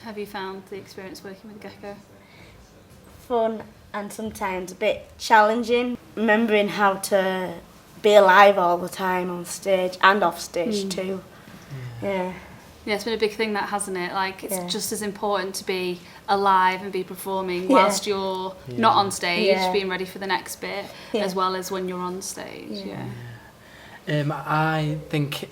have you found the experience working with Gecko? Fun and sometimes a bit challenging. Remembering how to be alive all the time on stage and off stage too. Yeah. Yeah, it's been a big thing, that, hasn't it? Like, it's just as important to be alive and be performing whilst you're not on stage, being ready for the next bit, as well as when you're on stage. I think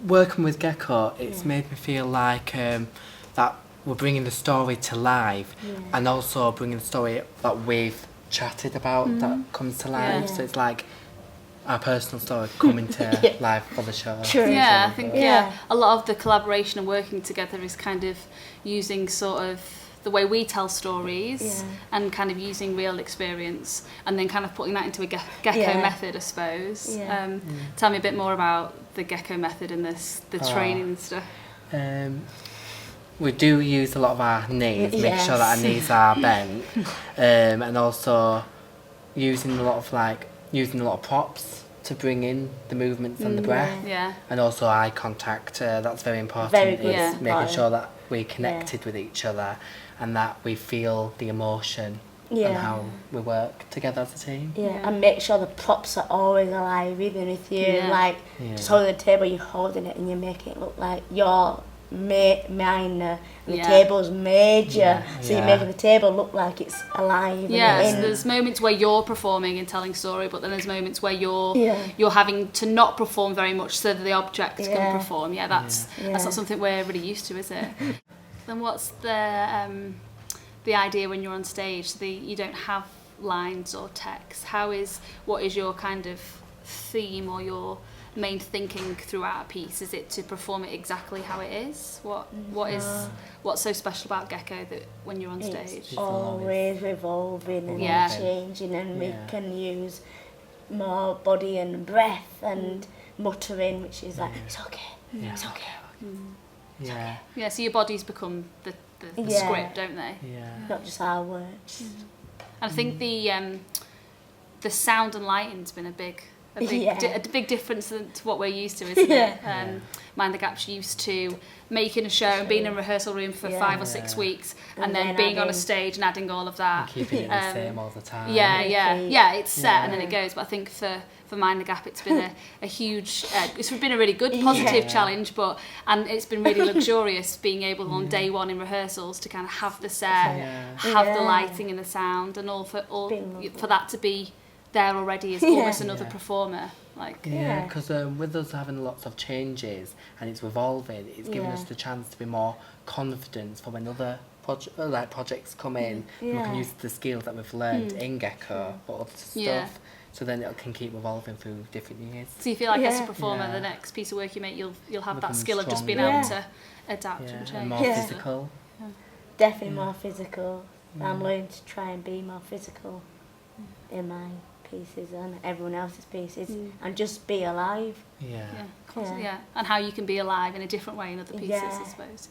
working with Gecko, it's made me feel like that we're bringing the story to life, and also bringing the story that we've chatted about that comes to life. So it's like our personal story coming to life for the show. True. Yeah, I think a lot of the collaboration and working together is kind of using sort of the way we tell stories and kind of using real experience and then kind of putting that into a Gecko method, I suppose. Tell me a bit more about the Gecko method and the training and stuff. We do use a lot of our knees, make sure that our knees are bent, and also using a lot of props to bring in the movements and the breath, and also eye contact. That's very important. Very good. Making sure that we're connected with each other and that we feel the emotion and how we work together as a team. And make sure the props are always alive, even if you're just holding the table, you're holding it and you're making it look like you're minor and the table's major, so you're making the table look like it's alive. So there's moments where you're performing and telling story, but then there's moments where you're having to not perform very much so that the object can perform. That's not something we're really used to, is it? Then what's the idea when you're on stage? You don't have lines or text. What is your kind of theme or your main thinking throughout a piece? Is it to perform it exactly how it is? What's so special about Gecko that when you're on stage? It's always revolving and changing, and we can use more body and breath and muttering, which is like, it's okay, it's okay. So your bodies become the script, don't they? Not just our words. And I think the sound and lighting's been a big difference to what we're used to, isn't it? Mind the Gap's used to making a show and being in a rehearsal room for 5 or 6 weeks and then being on a stage and adding all of that. And keeping it the same all the time. It's set and then it goes. But I think for Mind the Gap, it's been a huge, it's been a really good positive challenge, and it's been really luxurious being able on day one in rehearsals to kind of have the set, have the lighting and the sound, and for that to be there already as almost another performer. Because with us having lots of changes and it's evolving, it's giving us the chance to be more confident for when other projects come in. And we can use the skills that we've learned in Gecko for other stuff. So then it can keep evolving through different years. So you feel like as a performer, the next piece of work you make, you'll have that skill of just being able to adapt and change. And more physical. Definitely more physical. I'm learning to try and be more physical in my pieces and everyone else's pieces, and just be alive. And how you can be alive in a different way in other pieces, I suppose.